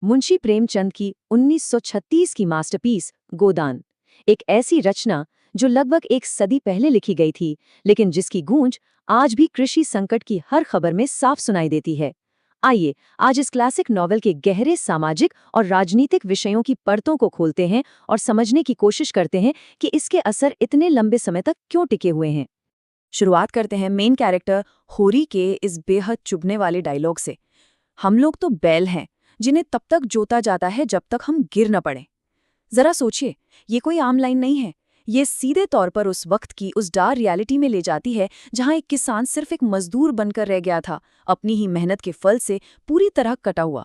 मुंशी प्रेमचंद की 1936 की मास्टरपीस गोदान, एक ऐसी रचना जो लगभग एक सदी पहले लिखी गई थी, लेकिन जिसकी गूंज आज भी कृषि संकट की हर खबर में साफ सुनाई देती है। आइए आज इस क्लासिक नॉवेल के गहरे सामाजिक और राजनीतिक विषयों की परतों को खोलते हैं और समझने की कोशिश करते हैं कि इसके असर इतने लंबे समय तक क्यों टिके हुए हैं। शुरुआत करते हैं मेन कैरेक्टर होरी के इस बेहद चुभने वाले डायलॉग से। हम लोग तो बैल हैं जिन्हें तब तक जोता जाता है जब तक हम गिर न पड़े। जरा सोचिए, ये कोई आम लाइन नहीं है। ये सीधे तौर पर उस वक्त की उस डार रियलिटी में ले जाती है जहां एक किसान सिर्फ एक मजदूर बनकर रह गया था, अपनी ही मेहनत के फल से पूरी तरह कटा हुआ।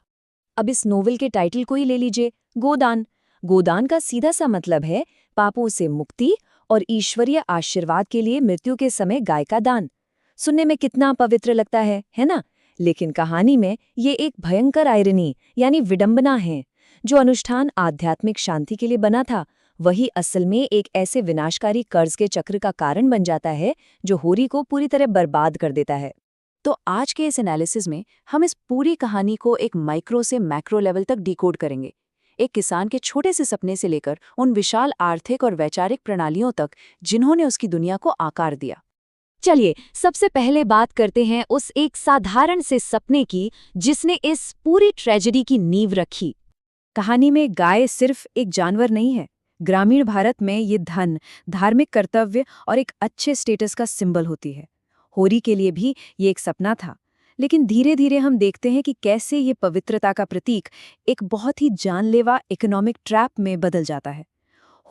अब इस नोवेल के टाइटल को ही ले लीजिए, गोदान। गोदान का सीधा सा मतलब है पापों से मुक्ति और ईश्वरीय आशीर्वाद के लिए मृत्यु के समय गाय का दान। सुनने में कितना पवित्र लगता है ना? लेकिन कहानी में ये एक भयंकर आयरनी यानी विडंबना है। जो अनुष्ठान आध्यात्मिक शांति के लिए बना था, वही असल में एक ऐसे विनाशकारी कर्ज के चक्र का कारण बन जाता है जो होरी को पूरी तरह बर्बाद कर देता है। तो आज के इस एनालिसिस में हम इस पूरी कहानी को एक माइक्रो से मैक्रो लेवल तक डिकोड करेंगे। एक किसान के छोटे से सपने से लेकर उन विशाल आर्थिक और वैचारिक प्रणालियों तक जिन्होंने उसकी दुनिया को आकार दिया। चलिए सबसे पहले बात करते हैं उस एक साधारण से सपने की जिसने इस पूरी ट्रेजेडी की नींव रखी। कहानी में गाय सिर्फ एक जानवर नहीं है। ग्रामीण भारत में ये धन, धार्मिक कर्तव्य और एक अच्छे स्टेटस का सिंबल होती है। होरी के लिए भी ये एक सपना था, लेकिन धीरे धीरे हम देखते हैं कि कैसे ये पवित्रता का प्रतीक एक बहुत ही जानलेवा इकोनॉमिक ट्रैप में बदल जाता है।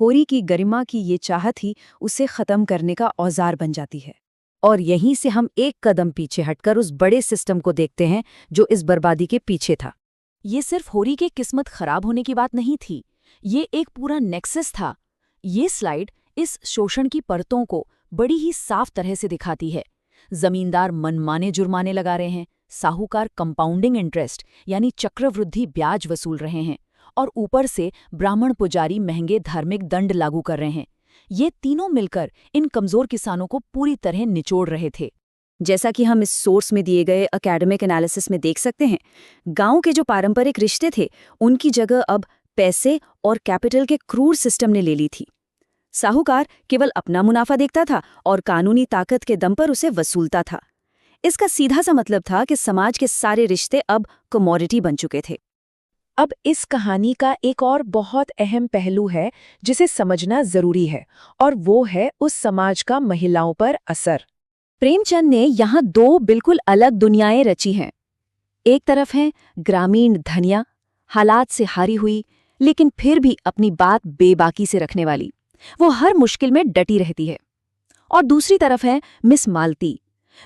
होरी की गरिमा की ये चाहत ही उसे खत्म करने का औजार बन जाती है। और यहीं से हम एक कदम पीछे हटकर उस बड़े सिस्टम को देखते हैं जो इस बर्बादी के पीछे था। ये सिर्फ होरी के किस्मत खराब होने की बात नहीं थी, ये एक पूरा नेक्सस था। ये स्लाइड इस शोषण की परतों को बड़ी ही साफ तरह से दिखाती है। जमींदार मनमाने जुर्माने लगा रहे हैं, साहूकार कंपाउंडिंग इंटरेस्ट यानी चक्रवृद्धि ब्याज वसूल रहे हैं, और ऊपर से ब्राह्मण पुजारी महंगे धार्मिक दंड लागू कर रहे हैं। ये तीनों मिलकर इन कमजोर किसानों को पूरी तरह निचोड़ रहे थे। जैसा कि हम इस सोर्स में दिए गए एकेडमिक एनालिसिस में देख सकते हैं, गांव के जो पारंपरिक रिश्ते थे उनकी जगह अब पैसे और कैपिटल के क्रूर सिस्टम ने ले ली थी। साहूकार केवल अपना मुनाफा देखता था और कानूनी ताकत के दम पर उसे वसूलता था। इसका सीधा सा मतलब था कि समाज के सारे रिश्ते अब कमोडिटी बन चुके थे। अब इस कहानी का एक और बहुत अहम पहलू है जिसे समझना जरूरी है, और वो है उस समाज का महिलाओं पर असर। प्रेमचंद ने यहाँ दो बिल्कुल अलग दुनियाएं रची हैं। एक तरफ है ग्रामीण धनिया, हालात से हारी हुई लेकिन फिर भी अपनी बात बेबाकी से रखने वाली, वो हर मुश्किल में डटी रहती है। और दूसरी तरफ है मिस मालती,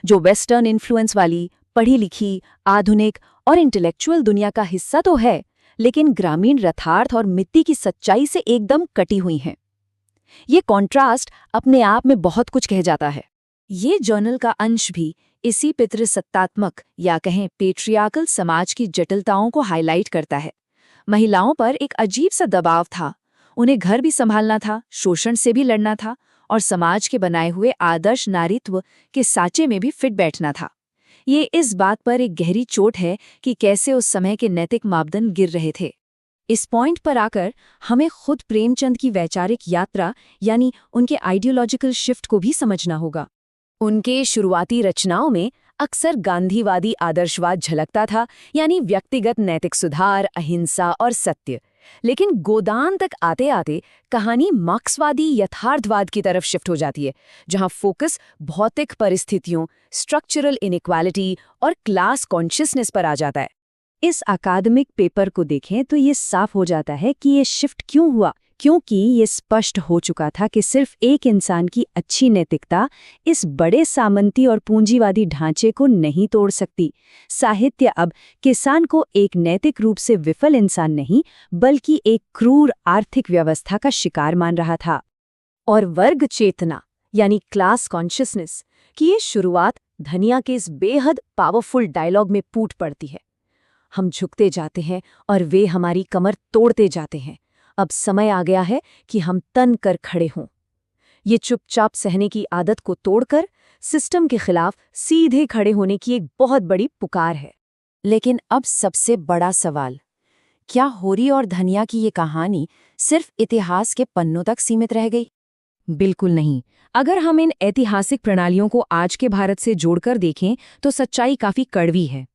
जो वेस्टर्न इन्फ्लुएंस वाली, पढ़ी लिखी, आधुनिक और इंटेलेक्चुअल दुनिया का हिस्सा तो है, लेकिन ग्रामीण यथार्थ और मिट्टी की सच्चाई से एकदम कटी हुई हैं। ये कॉन्ट्रास्ट अपने आप में बहुत कुछ कह जाता है। ये जर्नल का अंश भी इसी पितृसत्तात्मक या कहें पेट्रियार्कल समाज की जटिलताओं को हाईलाइट करता है। महिलाओं पर एक अजीब सा दबाव था, उन्हें घर भी संभालना था, शोषण से भी लड़ना था और समाज के बनाए हुए आदर्श नारीत्व के साँचे में भी फिट बैठना था। ये इस बात पर एक गहरी चोट है कि कैसे उस समय के नैतिक मापदंड गिर रहे थे। इस पॉइंट पर आकर हमें खुद प्रेमचंद की वैचारिक यात्रा यानी उनके आइडियोलॉजिकल शिफ्ट को भी समझना होगा। उनके शुरुआती रचनाओं में अक्सर गांधीवादी आदर्शवाद झलकता था, यानी व्यक्तिगत नैतिक सुधार, अहिंसा और सत्य। लेकिन गोदान तक आते आते कहानी मार्क्सवादी यथार्थवाद की तरफ शिफ्ट हो जाती है, जहां फोकस भौतिक परिस्थितियों, स्ट्रक्चरल इनइक्वालिटी और क्लास कॉन्शियसनेस पर आ जाता है। इस अकादमिक पेपर को देखें तो ये साफ हो जाता है कि ये शिफ्ट क्यों हुआ, क्योंकि ये स्पष्ट हो चुका था कि सिर्फ एक इंसान की अच्छी नैतिकता इस बड़े सामंती और पूंजीवादी ढांचे को नहीं तोड़ सकती। साहित्य अब किसान को एक नैतिक रूप से विफल इंसान नहीं, बल्कि एक क्रूर आर्थिक व्यवस्था का शिकार मान रहा था। और वर्ग चेतना यानी क्लास कॉन्शियसनेस की ये शुरुआत धनिया के इस बेहद पावरफुल डायलॉग में फूट पड़ती है। हम झुकते जाते हैं और वे हमारी कमर तोड़ते जाते हैं। अब समय आ गया है कि हम तन कर खड़े हों। ये चुपचाप सहने की आदत को तोड़कर सिस्टम के खिलाफ सीधे खड़े होने की एक बहुत बड़ी पुकार है। लेकिन अब सबसे बड़ा सवाल, क्या होरी और धनिया की ये कहानी सिर्फ इतिहास के पन्नों तक सीमित रह गई? बिल्कुल नहीं। अगर हम इन ऐतिहासिक प्रणालियों को आज के भारत से जोड़कर देखें तो सच्चाई काफी कड़वी है।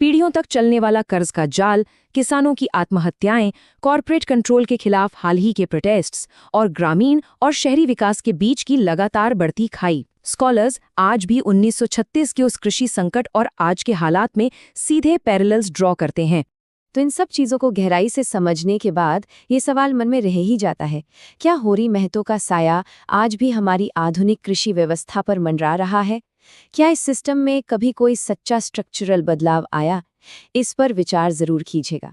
पीढ़ियों तक चलने वाला कर्ज का जाल, किसानों की आत्महत्याएं, कॉरपोरेट कंट्रोल के खिलाफ हाल ही के प्रोटेस्ट्स और ग्रामीण और शहरी विकास के बीच की लगातार बढ़ती खाई। स्कॉलर्स आज भी 1936 के उस कृषि संकट और आज के हालात में सीधे पैरेलल्स ड्रॉ करते हैं। तो इन सब चीज़ों को गहराई से समझने के बाद ये सवाल मन में रह ही जाता है, क्या होरी महतो का साया आज भी हमारी आधुनिक कृषि व्यवस्था पर मंडरा रहा है? क्या इस सिस्टम में कभी कोई सच्चा स्ट्रक्चरल बदलाव आया? इस पर विचार ज़रूर कीजिएगा।